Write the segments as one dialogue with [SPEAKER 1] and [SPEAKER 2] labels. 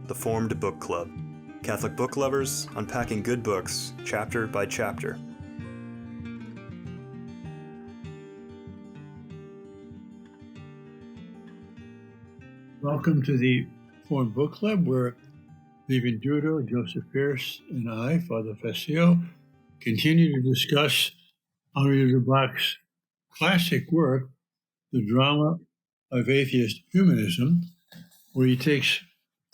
[SPEAKER 1] The Formed Book Club. Catholic book lovers unpacking good books, chapter by chapter.
[SPEAKER 2] Welcome to the Formed Book Club, where Vivian Dudro, Joseph Pearce, and I, Father Fessio, continue to discuss Henri Lubac's classic work, The Drama of Atheist Humanism, where he takes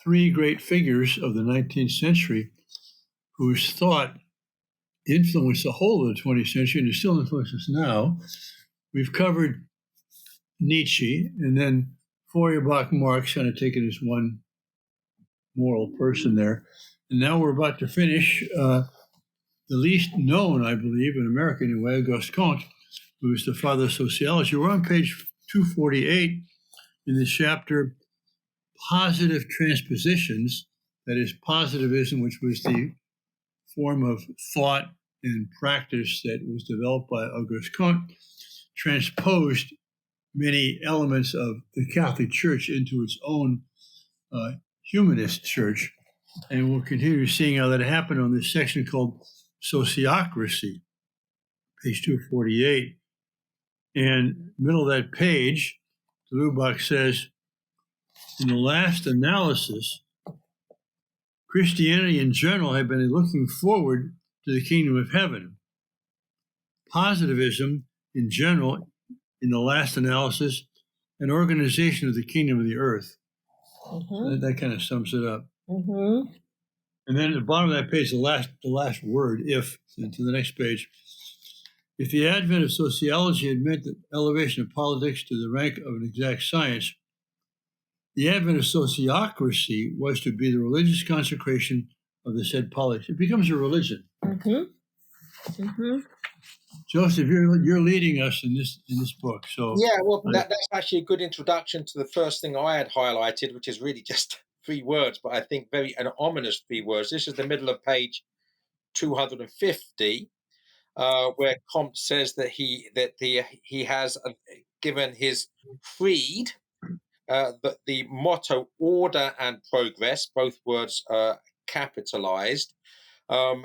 [SPEAKER 2] three great figures of the 19th century whose thought influenced the whole of the 20th century and still influences now. We've covered Nietzsche, and then Feuerbach Marx, kind of taken as one moral person there. And now we're about to finish the least known, I believe, in America anyway, August Comte, who is the father of sociology. We're on page 248 in the chapter Positive Transpositions, that is positivism, which was the form of thought and practice that was developed by August Comte, transposed many elements of the Catholic Church into its own humanist church. And we'll continue seeing how that happened on this section called Sociocracy, page 248. And middle of that page, Lubac says, in the last analysis, Christianity in general had been looking forward to the kingdom of heaven. Positivism in general, in the last analysis, an organization of the kingdom of the earth. Mm-hmm. That kind of sums it up. Mm-hmm. And then at the bottom of that page, the last word, if, to the next page. If the advent of sociology had meant the elevation of politics to the rank of an exact science, the advent of sociocracy was to be the religious consecration of the said politics. It becomes a religion. Mm-hmm. Mm-hmm. Joseph, you're leading us in this book. So
[SPEAKER 3] yeah, well, that's actually a good introduction to the first thing I had highlighted, which is really just three words, but I think an ominous three words. This is the middle of page 250, where Comte says that he has given his creed the motto "order" and "progress," both words capitalized, in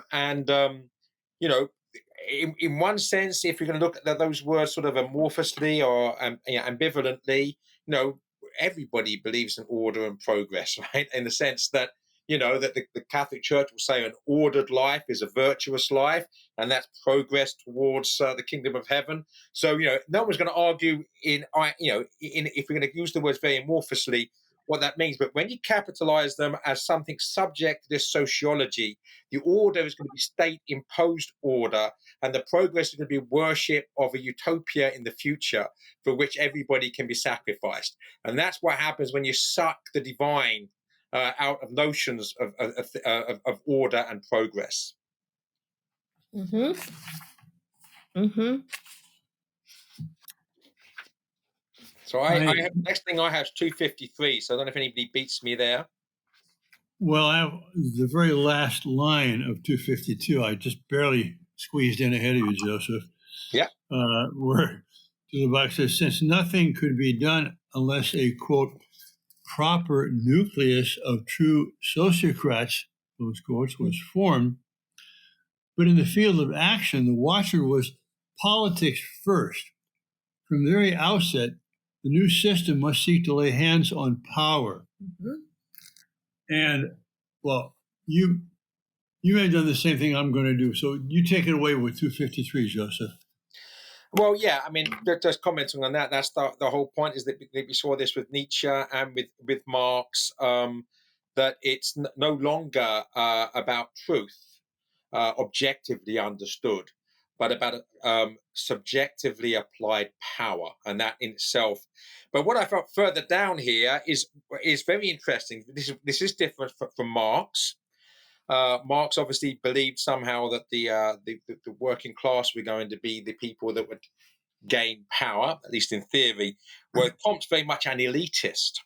[SPEAKER 3] one sense, if you're going to look at those words sort of amorphously or ambivalently, everybody believes in order and progress, right? In the sense that, that the Catholic Church will say an ordered life is a virtuous life, and that's progress towards the kingdom of heaven. So, no one's going to argue if we're going to use the words very amorphously, what that means. But when you capitalize them as something subject to this sociology, the order is going to be state-imposed order, and the progress is going to be worship of a utopia in the future for which everybody can be sacrificed. And that's what happens when you suck the divine out of notions of order and progress. Mm-hmm. Mm-hmm. So next thing I have is 253. So I don't know if anybody beats me there.
[SPEAKER 2] Well, I have the very last line of 252. I just barely squeezed in ahead of you, Joseph.
[SPEAKER 3] Yeah.
[SPEAKER 2] Where Lubac says, since nothing could be done unless a, quote, proper nucleus of true sociocrats, those quotes, was formed, but in the field of action, the watcher was politics first. From the very outset, the new system must seek to lay hands on power. Mm-hmm. And, well, you have done the same thing I'm going to do. So you take it away with 253, Joseph.
[SPEAKER 3] Well, yeah, I mean, just commenting on that, that's the whole point, is that we saw this with Nietzsche and with Marx, that it's no longer about truth, objectively understood, but about subjectively applied power, and that in itself. But what I felt further down here is very interesting. This is different from Marx. Marx obviously believed somehow that the working class were going to be the people that would gain power, at least in theory, where Comte's very much an elitist.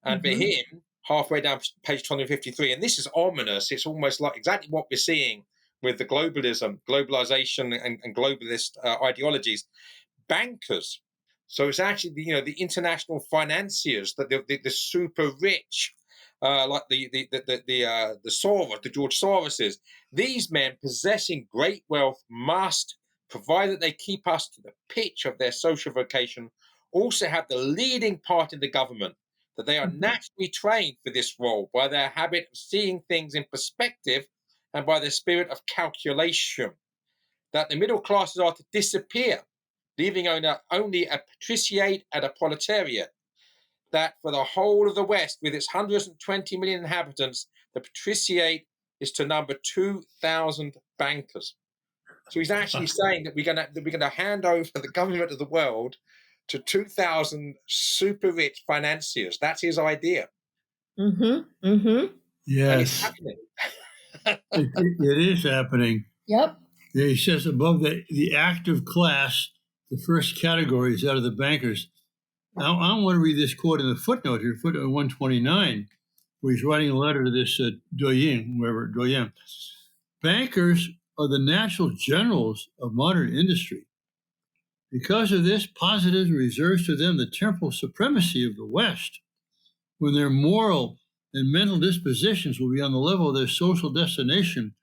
[SPEAKER 3] And for him, halfway down page 253, and this is ominous, it's almost like exactly what we're seeing with the globalization and globalist ideologies, bankers. So it's actually the international financiers, that the super rich like the Soros, the George Soroses. These men possessing great wealth must, provided they keep us to the pitch of their social vocation, also have the leading part in the government, that they are naturally trained for this role by their habit of seeing things in perspective and by their spirit of calculation, that the middle classes are to disappear, leaving only a patriciate and a proletariat, that for the whole of the West, with its 120 million inhabitants, the patriciate is to number 2,000 bankers. So he's actually saying that we're going to hand over the government of the world to 2,000 super rich financiers. That's his idea.
[SPEAKER 4] Mm-hmm. Mm-hmm.
[SPEAKER 2] Yes.
[SPEAKER 3] And it's happening.
[SPEAKER 2] It is happening.
[SPEAKER 4] Yep.
[SPEAKER 2] He says above the active class, the first category is out of the bankers. I want to read this quote in the footnote here, footnote 129, where he's writing a letter to this Doyen. Bankers are the natural generals of modern industry. Because of this, positivism reserves to them the temporal supremacy of the West, when their moral and mental dispositions will be on the level of their social destination,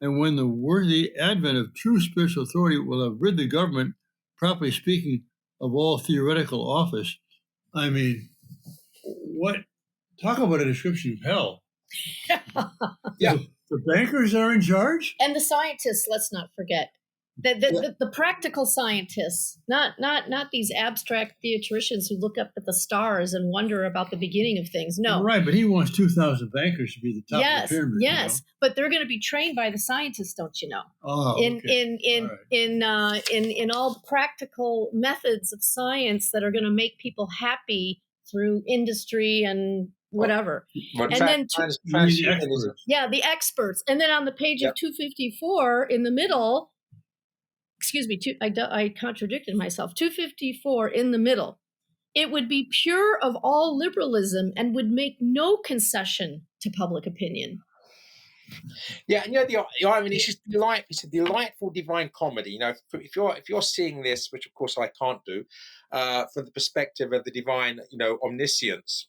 [SPEAKER 2] and when the worthy advent of true spiritual authority will have rid the government, properly speaking, of all theoretical office. I mean, what? Talk about a description of hell.
[SPEAKER 3] Yeah.
[SPEAKER 2] The bankers are in charge?
[SPEAKER 4] And the scientists, let's not forget. The practical scientists, not these abstract theoreticians who look up at the stars and wonder about the beginning of things. No.
[SPEAKER 2] Right, but he wants 2,000 bankers to be the top of the pyramid.
[SPEAKER 4] Yes, but they're going to be trained by the scientists, don't you know?
[SPEAKER 2] Oh, okay.
[SPEAKER 4] In all the practical methods of science that are going to make people happy through industry and whatever.
[SPEAKER 3] But
[SPEAKER 4] and then
[SPEAKER 2] the
[SPEAKER 4] experts. And then on the page of 254 in the middle, excuse me, I contradicted myself. 254 in the middle. It would be pure of all liberalism and would make no concession to public opinion.
[SPEAKER 3] Yeah, and I mean, it's a delightful divine comedy. You know, if you're seeing this, which of course I can't do, from the perspective of the divine, omniscience,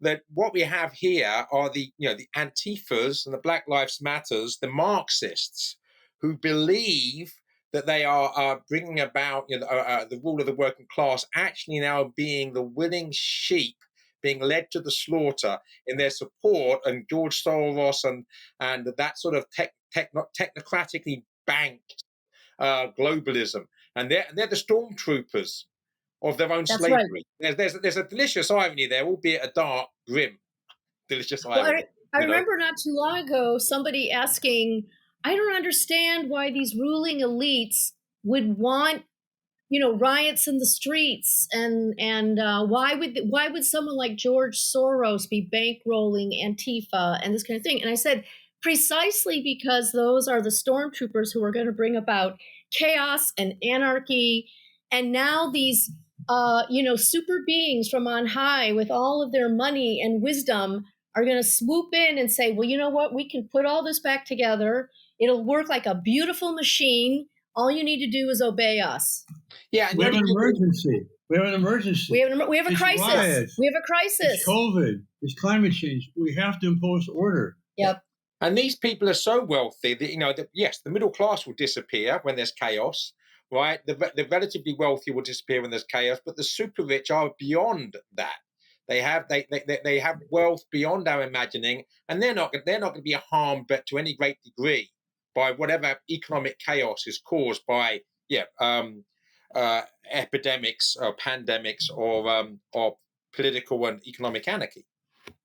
[SPEAKER 3] that what we have here are the Antifas and the Black Lives Matters, the Marxists, who believe that they are bringing about the rule of the working class, actually now being the willing sheep being led to the slaughter in their support, and George Soros and that sort of technocratically banked globalism, and they're the stormtroopers of their own slavery. Right. There's a delicious irony there, albeit a dark, grim, delicious irony.
[SPEAKER 4] I remember not too long ago somebody asking, I don't understand why these ruling elites would want, riots in the streets, and why would someone like George Soros be bankrolling Antifa and this kind of thing? And I said, precisely because those are the stormtroopers who are going to bring about chaos and anarchy, and now these super beings from on high with all of their money and wisdom are going to swoop in and say, well, you know what? We can put all this back together. It'll work like a beautiful machine. All you need to do is obey us.
[SPEAKER 3] Yeah,
[SPEAKER 2] we have an emergency. We have a crisis.
[SPEAKER 4] Riots. We have a crisis.
[SPEAKER 2] It's COVID. It's climate change. We have to impose order.
[SPEAKER 4] Yep.
[SPEAKER 3] And these people are so wealthy that yes, the middle class will disappear when there's chaos. Right, the relatively wealthy will disappear when there's chaos, but the super rich are beyond that. They have wealth beyond our imagining, and they're not going to be harmed, but to any great degree, by whatever economic chaos is caused by epidemics or pandemics or political and economic anarchy.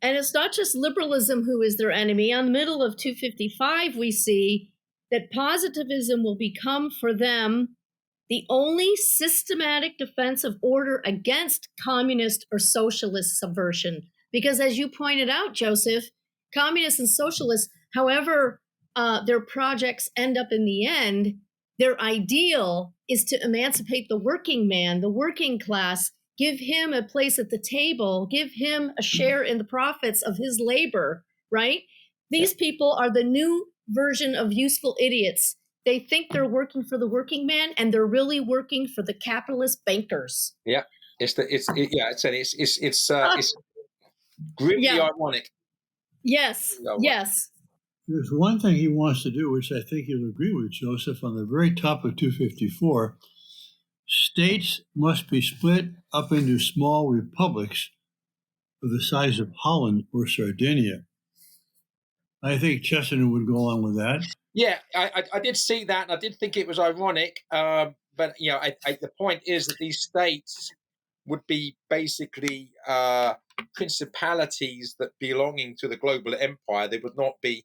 [SPEAKER 4] And it's not just liberalism who is their enemy. On the middle of 255, we see that positivism will become for them the only systematic defense of order against communist or socialist subversion. Because as you pointed out, Joseph, communists and socialists, however their projects end up in the end, their ideal is to emancipate the working man, the working class, give him a place at the table, give him a share in the profits of his labor, right? These people are the new version of useful idiots. They think they're working for the working man, and they're really working for the capitalist bankers.
[SPEAKER 3] Yeah, Grimly ironic.
[SPEAKER 4] Yes. Yes.
[SPEAKER 2] There's one thing he wants to do, which I think you'll agree with, Joseph, on the very top of 254. States must be split up into small republics of the size of Holland or Sardinia. I think Chesterton would go along with that.
[SPEAKER 3] Yeah, I did see that, and I did think it was ironic. But the point is that these states would be basically principalities that belonging to the global empire. They would not be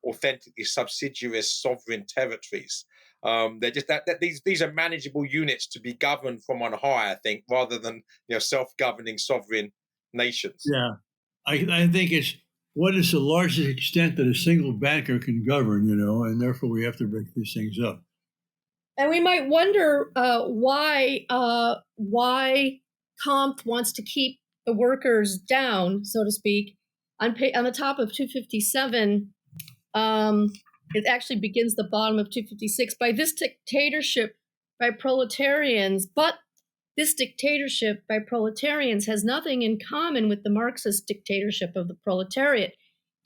[SPEAKER 3] authentically subsidiary sovereign territories. They're just that these are manageable units to be governed from on high, I think, rather than self-governing sovereign nations.
[SPEAKER 2] Yeah, I think it's what is the largest extent that a single banker can govern, and therefore we have to break these things up.
[SPEAKER 4] And we might wonder why Comte wants to keep the workers down, so to speak. On the top of 257, it actually begins the bottom of 256. By this dictatorship by proletarians, but this dictatorship by proletarians has nothing in common with the Marxist dictatorship of the proletariat.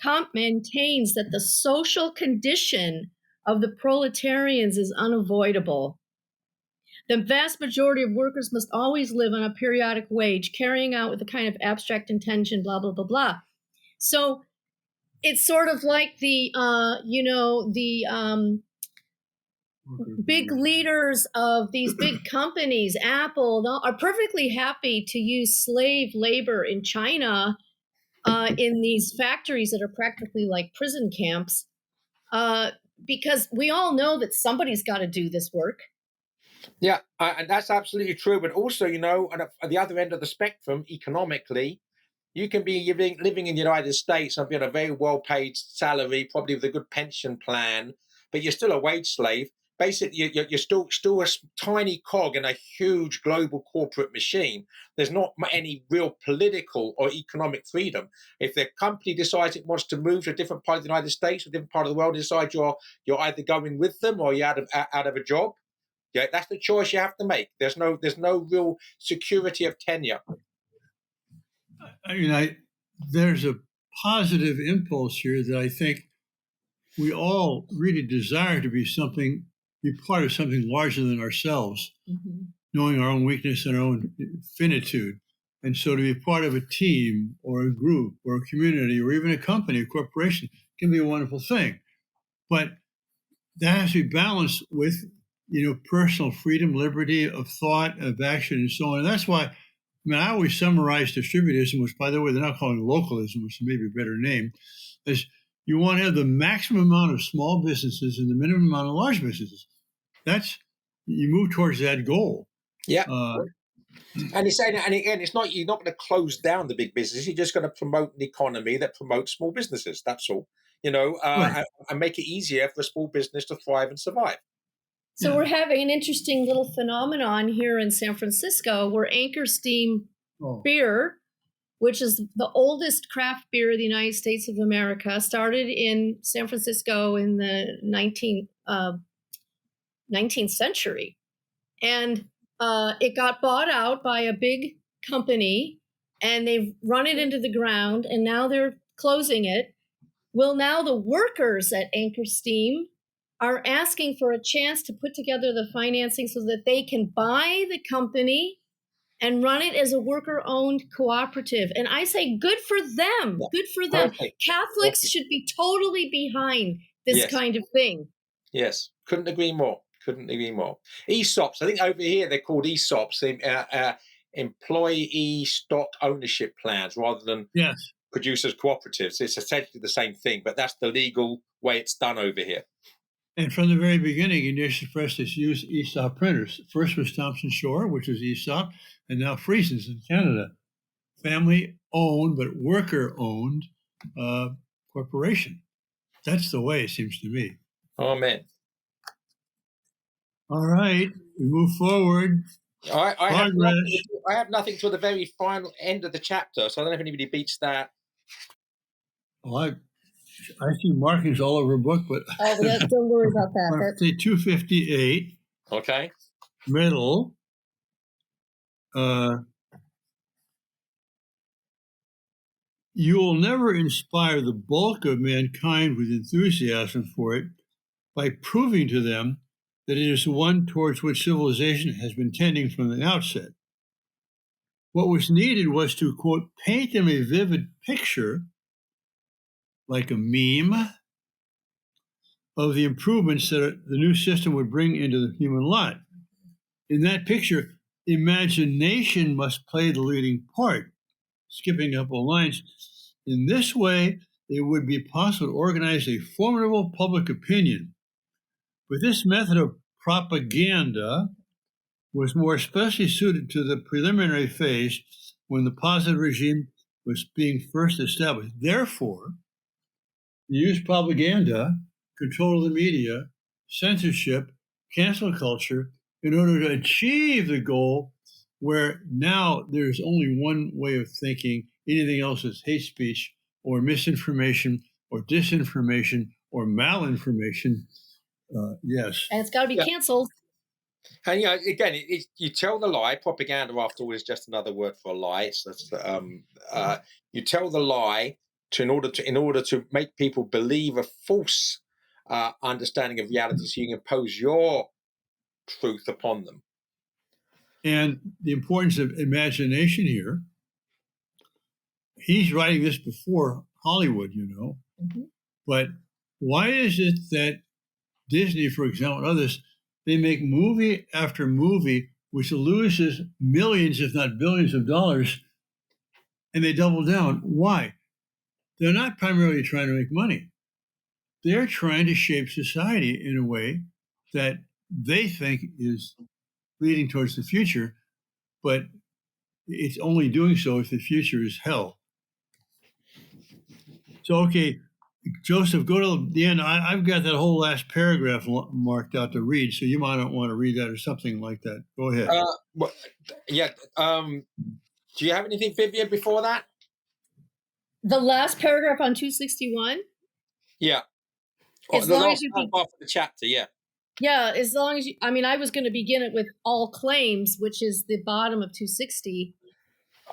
[SPEAKER 4] Comte maintains that the social condition of the proletarians is unavoidable. The vast majority of workers must always live on a periodic wage, carrying out with a kind of abstract intention, blah, blah, blah, blah. So it's sort of like the big leaders of these big companies, Apple, are perfectly happy to use slave labor in China in these factories that are practically like prison camps, because we all know that somebody's got to do this work.
[SPEAKER 3] Yeah, and that's absolutely true. But also, at the other end of the spectrum, economically, you can be living in the United States and be on a very well-paid salary, probably with a good pension plan, but you're still a wage slave. Basically, you're still a tiny cog in a huge global corporate machine. There's not any real political or economic freedom. If the company decides it wants to move to a different part of the United States or a different part of the world, decide you're either going with them or you're out of a job. Yeah, that's the choice you have to make. There's no real security of tenure.
[SPEAKER 2] There's a positive impulse here that I think we all really desire to be part of something larger than ourselves, knowing our own weakness and our own finitude. And so to be part of a team or a group or a community or even a company, a corporation, can be a wonderful thing. But that has to be balanced with, personal freedom, liberty of thought, of action, and so on. And that's why, I always summarize distributism, which, by the way, they're not calling localism, which may be a better name, as you want to have the maximum amount of small businesses and the minimum amount of large businesses. You move towards that goal.
[SPEAKER 3] Yeah. And again, it's not, you're not going to close down the big businesses. You're just going to promote an economy that promotes small businesses. That's all, right. And make it easier for a small business to thrive and survive.
[SPEAKER 4] So we're having an interesting little phenomenon here in San Francisco where Anchor Steam beer, which is the oldest craft beer of the United States of America, started in San Francisco in the 19th century. And it got bought out by a big company, and they've run it into the ground, and now they're closing it. Well, now the workers at Anchor Steam are asking for a chance to put together the financing so that they can buy the company and run it as a worker-owned cooperative. And I say, good for them. Good for them. Perfect. Catholics should be totally behind this kind of thing.
[SPEAKER 3] Yes, couldn't agree more. ESOPs, I think over here they're called ESOPs, employee stock ownership plans, rather than producers cooperatives. It's essentially the same thing, but that's the legal way it's done over here.
[SPEAKER 2] And from the very beginning, Indigenous Press has used ESOP printers. First was Thompson Shore, which was ESOP, and now Friesens in Canada. Family-owned, but worker-owned corporation. That's the way, it seems to me.
[SPEAKER 3] Amen.
[SPEAKER 2] All right, we move forward.
[SPEAKER 3] I have nothing till the very final end of the chapter, so I don't know if anybody beats that.
[SPEAKER 2] Well, I see markings all over a book, but
[SPEAKER 4] don't worry about that.
[SPEAKER 2] Say 258.
[SPEAKER 3] Okay.
[SPEAKER 2] Middle. you will never inspire the bulk of mankind with enthusiasm for it by proving to them that it is the one towards which civilization has been tending from the outset. What was needed was to, quote, paint them a vivid picture, like a meme, of the improvements that the new system would bring into the human lot. In that picture, imagination must play the leading part, skipping a couple of lines. In this way, it would be possible to organize a formidable public opinion. But this method of propaganda was more especially suited to the preliminary phase when the positive regime was being first established. Therefore, use propaganda, control of the media, censorship, cancel culture in order to achieve the goal where now there's only one way of thinking. Anything else is hate speech or misinformation or disinformation or malinformation. Yes.
[SPEAKER 4] And it's got to be canceled.
[SPEAKER 3] And again, you tell the lie. Propaganda, after all, is just another word for a lie. You tell the lie in order to make people believe a false understanding of reality, so you can impose your truth upon them.
[SPEAKER 2] And the importance of imagination here. He's writing this before Hollywood,
[SPEAKER 4] Mm-hmm.
[SPEAKER 2] But why is it that Disney, for example, and others, they make movie after movie which loses millions, if not billions of dollars, and they double down? Why? They're not primarily trying to make money. They're trying to shape society in a way that they think is leading towards the future, but it's only doing so if the future is hell. So, okay, Joseph, go to the end. I've got that whole last paragraph marked out to read, so you might not want to read that or something like that. Go ahead.
[SPEAKER 3] Do you have anything, Vivian, before that?
[SPEAKER 4] The last paragraph on 261?
[SPEAKER 3] Yeah.
[SPEAKER 4] As
[SPEAKER 3] the
[SPEAKER 4] long
[SPEAKER 3] last
[SPEAKER 4] as you
[SPEAKER 3] half of the chapter, yeah.
[SPEAKER 4] Yeah, as long as you, I was going to begin it with all claims, which is the bottom of 260.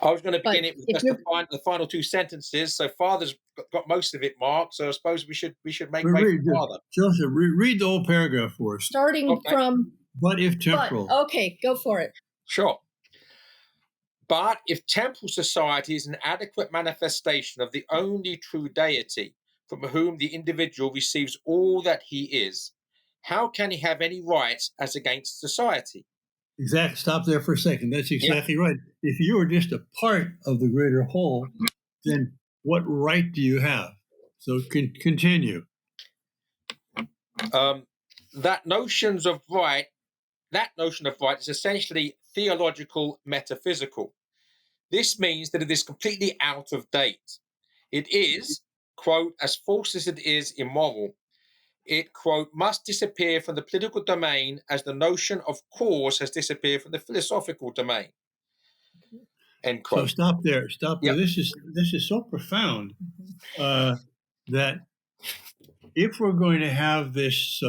[SPEAKER 3] I was going to begin it with just the final two sentences. So Father's got most of it marked. So I suppose we should make way for Father.
[SPEAKER 2] Joseph, read the whole paragraph for us.
[SPEAKER 4] Starting from.
[SPEAKER 2] But if temporal.
[SPEAKER 4] Okay, go for it.
[SPEAKER 3] Sure. But if temporal society is an adequate manifestation of the only true deity from whom the individual receives all that he is, how can he have any rights as against society?
[SPEAKER 2] Exactly. Stop there for a second. That's exactly right. If you are just a part of the greater whole, then what right do you have? So continue.
[SPEAKER 3] That notion of right is essentially theological metaphysical. This means that it is completely out of date. It is, quote, as false as it is immoral. It, quote, must disappear from the political domain as the notion of cause has disappeared from the philosophical domain. End quote.
[SPEAKER 2] So stop there.
[SPEAKER 3] Yep.
[SPEAKER 2] This is so profound that if we're going to have this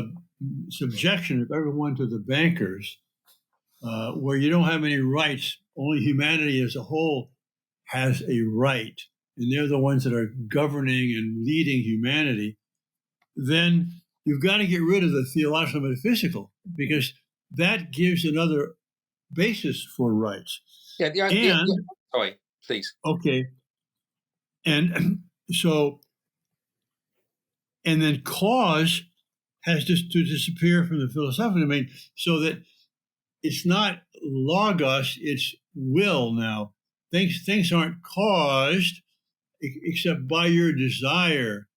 [SPEAKER 2] subjection of everyone to the bankers, where you don't have any rights, only humanity as a whole has a right, and they're the ones that are governing and leading humanity, then you've got to get rid of the theological metaphysical, because that gives another basis for rights.
[SPEAKER 3] Sorry, please.
[SPEAKER 2] Okay. And so, and then cause has just to disappear from the philosophical domain, so that it's not logos, it's will now. Things aren't caused except by your desire.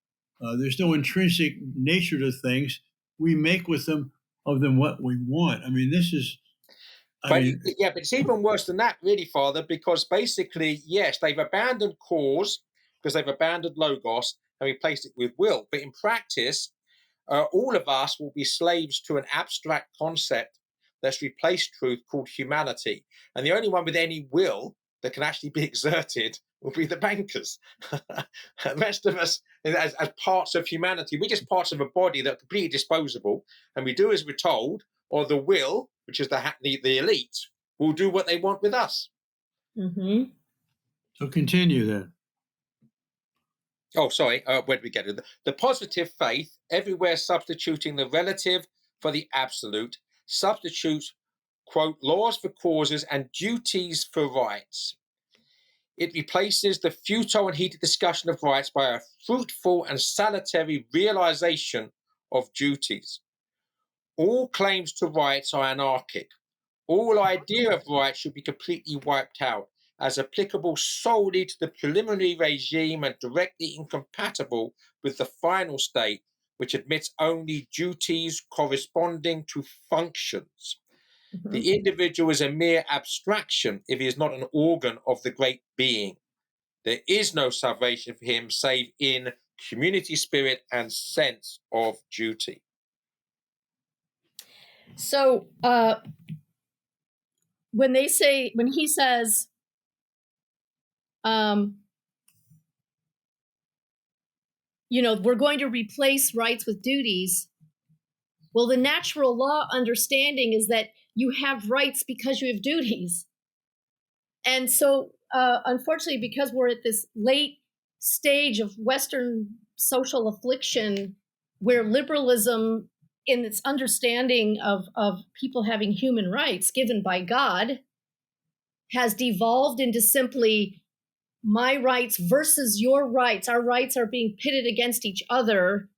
[SPEAKER 2] There's no intrinsic nature to things. We make of them what we want. I mean, this is.
[SPEAKER 3] But it's even worse than that, really, Father, because basically, yes, they've abandoned cause because they've abandoned logos and replaced it with will. But in practice, all of us will be slaves to an abstract concept that's replaced truth called humanity. And the only one with any will that can actually be exerted will be the bankers. The rest of us, as parts of humanity, we're just parts of a body that are completely disposable, and we do as we're told, or the will, which is the elite, will do what they want with us.
[SPEAKER 4] Mm-hmm.
[SPEAKER 2] So continue then.
[SPEAKER 3] Oh, sorry. Where did we get it? The positive faith, everywhere substituting the relative for the absolute, substitutes, quote, laws for causes and duties for rights. It replaces the futile and heated discussion of rights by a fruitful and salutary realization of duties. All claims to rights are anarchic. All idea of rights should be completely wiped out as applicable solely to the preliminary regime and directly incompatible with the final state, which admits only duties corresponding to functions.
[SPEAKER 4] Mhm.
[SPEAKER 3] The individual is a mere abstraction if he is not an organ of the great being. There is no salvation for him save in community spirit and sense of duty.
[SPEAKER 4] So when he says, we're going to replace rights with duties. Well, the natural law understanding is that you have rights because you have duties. And so, unfortunately, because we're at this late stage of Western social affliction, where liberalism, in its understanding of people having human rights given by God, has devolved into simply my rights versus your rights. Our rights are being pitted against each other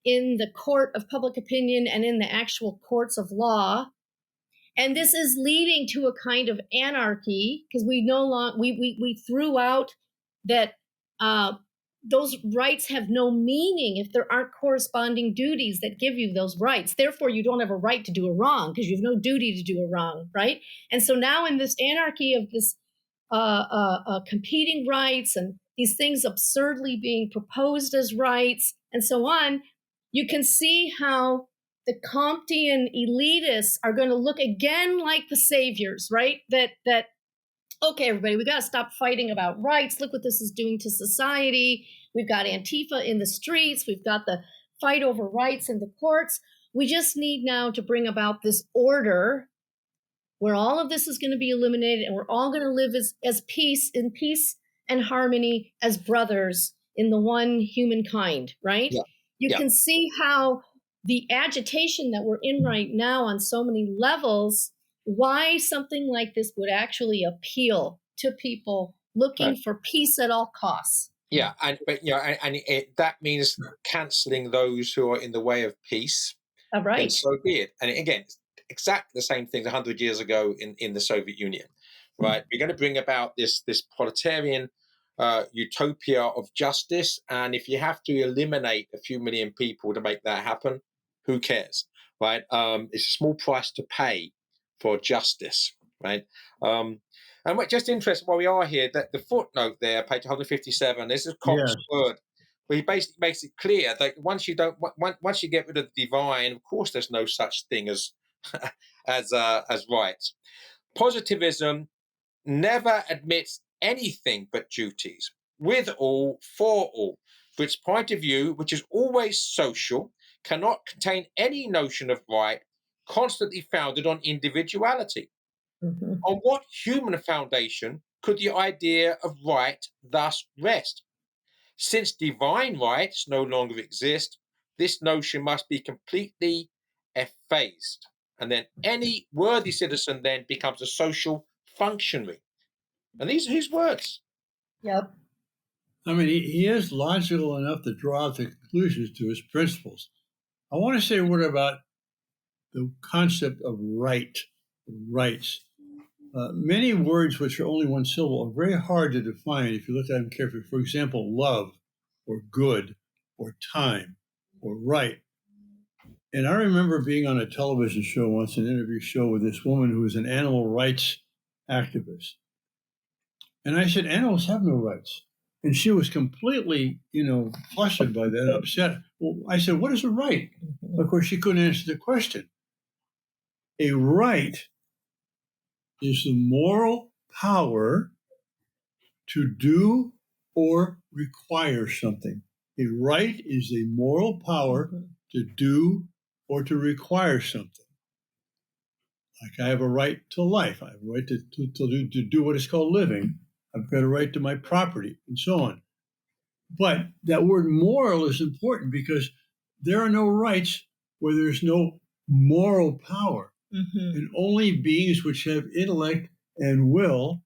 [SPEAKER 4] in the court of public opinion and in the actual courts of law. And this is leading to a kind of anarchy because we no longer we threw out that those rights have no meaning if there aren't corresponding duties that give you those rights. Therefore, you don't have a right to do a wrong because you have no duty to do a wrong, right? And so now in this anarchy of this competing rights and these things absurdly being proposed as rights and so on, you can see how the Comtean elitists are going to look again like the saviors, right? That okay, everybody, we got to stop fighting about rights. Look what this is doing to society. We've got Antifa in the streets. We've got the fight over rights in the courts. We just need now to bring about this order where all of this is going to be eliminated and we're all going to live as peace and harmony as brothers in the one humankind, right?
[SPEAKER 3] Yeah.
[SPEAKER 4] You can see how the agitation that we're in right now on so many levels, why something like this would actually appeal to people looking for peace at all costs.
[SPEAKER 3] Yeah, that means cancelling those who are in the way of peace.
[SPEAKER 4] Right.
[SPEAKER 3] Then so be it. And again, exactly the same thing 100 years ago in the Soviet Union, right? We're going to bring about this proletarian utopia of justice, and if you have to eliminate a few million people to make that happen, who cares, right? It's a small price to pay for justice, right? And what just interesting while we are here, that the footnote there, page 157, this is Comte's word, where he basically makes it clear that once you get rid of the divine, of course, there's no such thing as as rights. Positivism never admits anything but duties, with all, for all. For its point of view, which is always social, cannot contain any notion of right, constantly founded on individuality.
[SPEAKER 4] Mm-hmm.
[SPEAKER 3] On what human foundation could the idea of right thus rest? Since divine rights no longer exist, this notion must be completely effaced. And then any worthy citizen then becomes a social functionary. And these are his words.
[SPEAKER 4] Yep.
[SPEAKER 2] I mean, he is logical enough to draw out the conclusions to his principles. I want to say a word about the concept of rights. Many words which are only one syllable are very hard to define if you look at them carefully. For example, love, or good, or time, or right. And I remember being on a television show once, an interview show with this woman who was an animal rights activist. And I said, animals have no rights. And she was completely, flustered by that, upset. Well, I said, what is a right? Of course, she couldn't answer the question. A right is the moral power to do or require something. A right is the moral power to do or to require something. Like I have a right to life. I have a right to do what is called living. I've got a right to my property, and so on. But that word moral is important because there are no rights where there's no moral power.
[SPEAKER 4] Mm-hmm.
[SPEAKER 2] And only beings which have intellect and will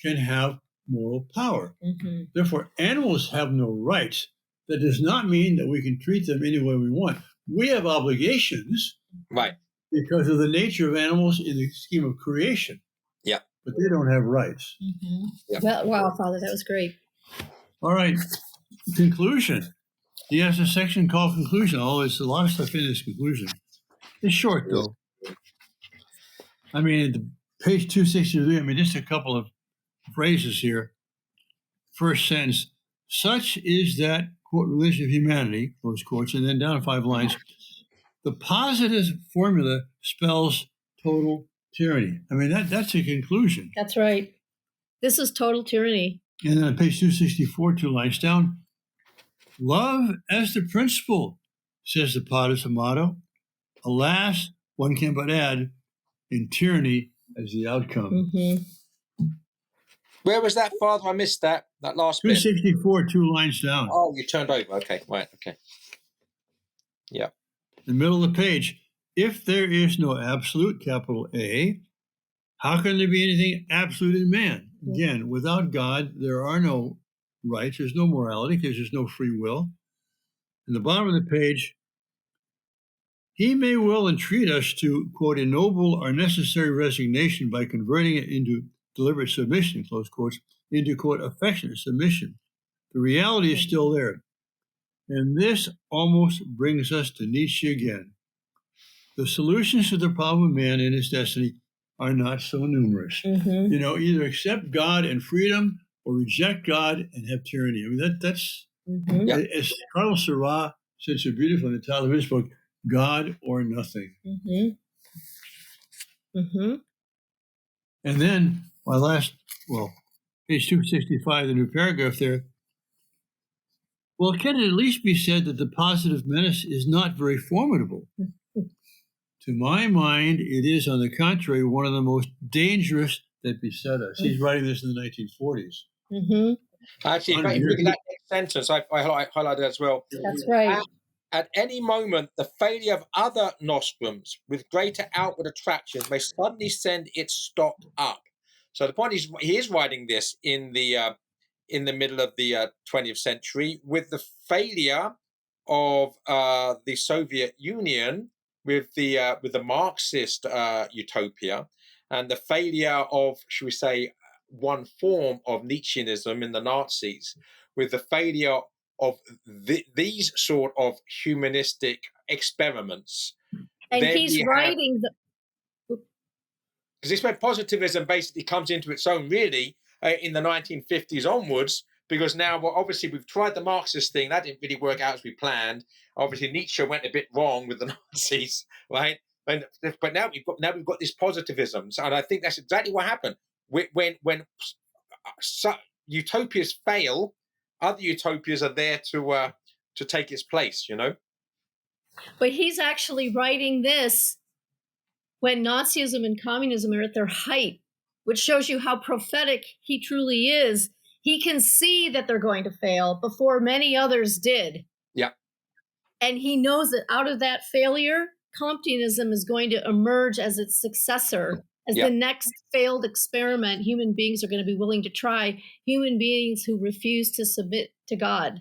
[SPEAKER 2] can have moral power.
[SPEAKER 4] Mm-hmm.
[SPEAKER 2] Therefore, animals have no rights. That does not mean that we can treat them any way we want. We have obligations,
[SPEAKER 3] Right.
[SPEAKER 2] because of the nature of animals in the scheme of creation.
[SPEAKER 3] Yeah.
[SPEAKER 2] But they don't have rights.
[SPEAKER 4] Mm-hmm.
[SPEAKER 3] Yeah.
[SPEAKER 4] Well, wow, Father, that was great.
[SPEAKER 2] All right. Conclusion. He has a section called conclusion. Oh, there's a lot of stuff in this conclusion. It's short, though. I mean, at page 263, just a couple of phrases here. First sentence, such is that, quote, religion of humanity, close quotes, and then down 5 lines. The positive formula spells total tyranny. That's a conclusion.
[SPEAKER 4] That's right. This is total tyranny.
[SPEAKER 2] And then on page 264, 2 lines down, love as the principle, says the Pater Amato. Alas, one can but add, in tyranny as the outcome.
[SPEAKER 4] Mm-hmm.
[SPEAKER 3] Where was that, Father? I missed that last bit.
[SPEAKER 2] 264, 2 lines down.
[SPEAKER 3] Oh, you turned over. Okay, right, okay. Yeah.
[SPEAKER 2] In the middle of the page, if there is no absolute, capital A, how can there be anything absolute in man? Again, without God, there are no rights. There's no morality because there's no free will. In the bottom of the page, he may well entreat us to, quote, ennoble our necessary resignation by converting it into deliberate submission, close quotes, into, quote, affectionate submission. The reality is still there. And this almost brings us to Nietzsche again. The solutions to the problem of man and his destiny are not so numerous.
[SPEAKER 4] Mm-hmm.
[SPEAKER 2] Either accept God and freedom or reject God and have tyranny. That's
[SPEAKER 4] Mm-hmm.
[SPEAKER 2] as Carlos Serra said so beautifully in the title of his book, God or Nothing.
[SPEAKER 4] Mm-hmm. Mm-hmm.
[SPEAKER 2] And then page 265, the new paragraph there. Well, can it at least be said that the positive menace is not very formidable? To my mind, it is, on the contrary, one of the most dangerous that beset us. He's writing this in the 1940s.
[SPEAKER 4] Mm-hmm.
[SPEAKER 3] Actually, if you look at that next sentence, I highlighted as well.
[SPEAKER 4] That's right.
[SPEAKER 3] At any moment, the failure of other nostrums with greater outward attractions may suddenly send its stock up. So the point is, he is writing this in the middle of the 20th century, with the failure of the Soviet Union, with the Marxist utopia, and the failure of, should we say, one form of Nietzscheanism in the Nazis, with the failure of these sort of humanistic experiments.
[SPEAKER 4] And he's writing
[SPEAKER 3] because this way positivism basically comes into its own really in the 1950s onwards, because now, well, obviously we've tried the Marxist thing, that didn't really work out as we planned. Obviously Nietzsche went a bit wrong with the Nazis, right? But now we've got this positivism, and I think that's exactly what happened. When utopias fail, other utopias are there to take its place,
[SPEAKER 4] But he's actually writing this when Nazism and communism are at their height, which shows you how prophetic he truly is. He can see that they're going to fail before many others did.
[SPEAKER 3] Yeah.
[SPEAKER 4] And he knows that out of that failure, Comteanism is going to emerge as its successor, as the next failed experiment human beings are going to be willing to try, human beings who refuse to submit to God.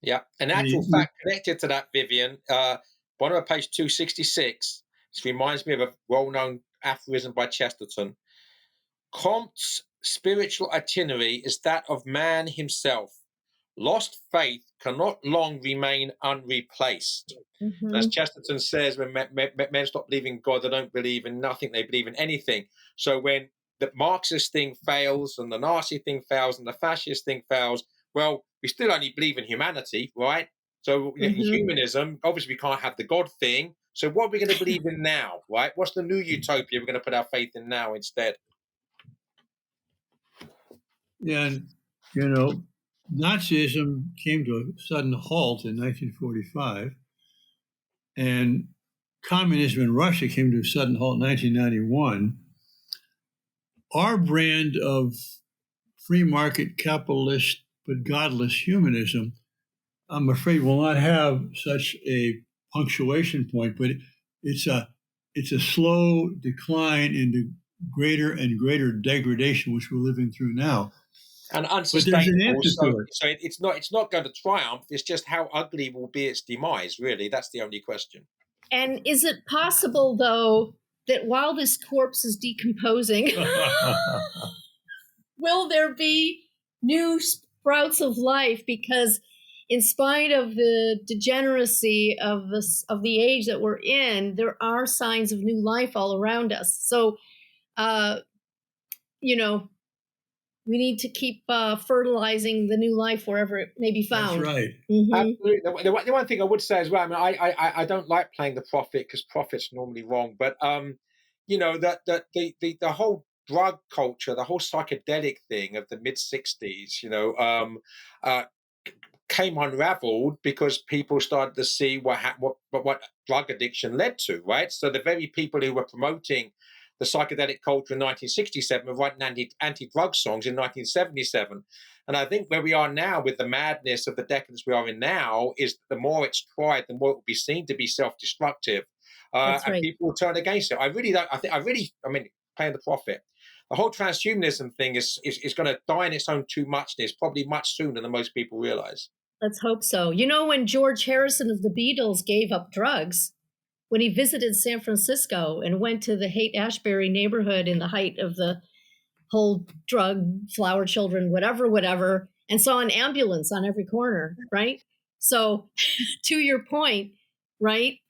[SPEAKER 3] Yeah. An actual fact connected to that, Vivian, bottom of page 266, this reminds me of a well-known aphorism by Chesterton. Comte's spiritual itinerary is that of man himself. Lost faith cannot long remain unreplaced.
[SPEAKER 4] Mm-hmm.
[SPEAKER 3] As Chesterton says, when men stop believing in God, they don't believe in nothing, they believe in anything. So when the Marxist thing fails and the Nazi thing fails and the fascist thing fails, well, we still only believe in humanity, right? So in humanism, obviously we can't have the God thing. So what are we going to believe in now, right? What's the new utopia we're going to put our faith in now instead?
[SPEAKER 2] Yeah, and, Nazism came to a sudden halt in 1945, and communism in Russia came to a sudden halt in 1991. Our brand of free market capitalist but godless humanism I'm afraid, will not have such a punctuation point, but it's a slow decline into greater and greater degradation, which we're living through now.
[SPEAKER 3] And
[SPEAKER 2] But there's
[SPEAKER 3] unsustainable.
[SPEAKER 2] an answer to it.
[SPEAKER 3] So it's not going to triumph. It's just how ugly will be its demise. Really, that's the only question.
[SPEAKER 4] And is it possible, though, that while this corpse is decomposing, will there be new sprouts of life? Because in spite of the degeneracy of the age that we're in, there are signs of new life all around us. So, we need to keep fertilizing the new life wherever it may be found.
[SPEAKER 2] That's right.
[SPEAKER 4] Mm-hmm.
[SPEAKER 3] Absolutely. The one thing I would say as well, I mean, I don't like playing the prophet because prophet's normally wrong, but that the whole drug culture, the whole psychedelic thing of the mid-60s, came unraveled because people started to see what drug addiction led to, right? So the very people who were promoting the psychedelic culture in 1967 were writing anti-drug songs in 1977. And I think where we are now with the madness of the decades we are in now is the more it's tried, the more it will be seen to be self-destructive.
[SPEAKER 4] That's right.
[SPEAKER 3] And people will turn against it. I mean, playing the prophet. The whole transhumanism thing is going to die in its own too muchness, probably much sooner than most people realize.
[SPEAKER 4] Let's hope so. When George Harrison of the Beatles gave up drugs, when he visited San Francisco and went to the Haight-Ashbury neighborhood in the height of the whole drug, flower children, whatever, and saw an ambulance on every corner, right? So to your point, right,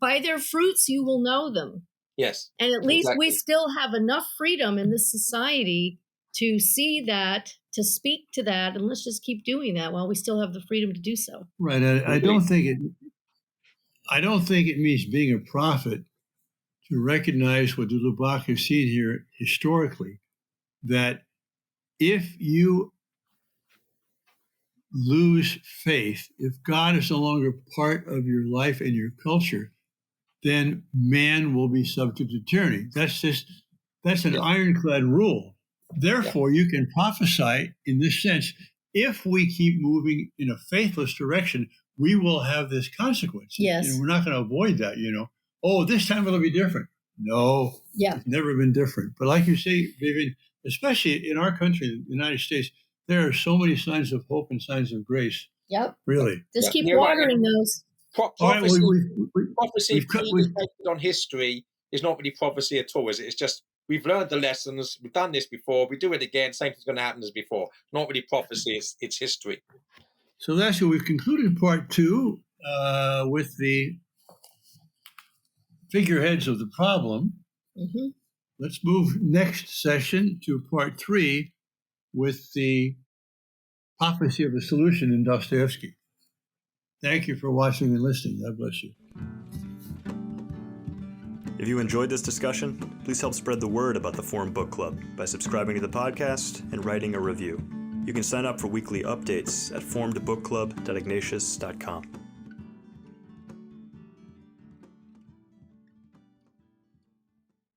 [SPEAKER 4] by their fruits you will know them.
[SPEAKER 3] Yes.
[SPEAKER 4] And at least we still have enough freedom in this society to see that, to speak to that, and let's just keep doing that while we still have the freedom to do so.
[SPEAKER 2] Right. I don't think it means being a prophet to recognize what the Lubac has seen here historically, that if you lose faith, if God is no longer part of your life and your culture, then man will be subject to tyranny. That's an ironclad rule. Therefore, you can prophesy in this sense, if we keep moving in a faithless direction, we will have this consequence.
[SPEAKER 4] Yes.
[SPEAKER 2] We're not going to avoid that, Oh, this time it'll be different. No, It's never been different. But like you say, Vivian, especially in our country, the United States, there are so many signs of hope and signs of grace.
[SPEAKER 4] Yep.
[SPEAKER 2] Really.
[SPEAKER 4] Just keep watering those.
[SPEAKER 3] Prophecy based on history is not really prophecy at all, is it? It's just we've learned the lessons, we've done this before, we do it again, same thing's going to happen as before. Not really prophecy, it's history.
[SPEAKER 2] So that's what we've concluded part 2 with the figureheads of the problem.
[SPEAKER 4] Mm-hmm.
[SPEAKER 2] Let's move next session to part 3 with the prophecy of the solution in Dostoevsky. Thank you for watching and listening. God bless you.
[SPEAKER 1] If you enjoyed this discussion, please help spread the word about the Forum Book Club by subscribing to the podcast and writing a review. You can sign up for weekly updates at forumedbookclub.ignatius.com.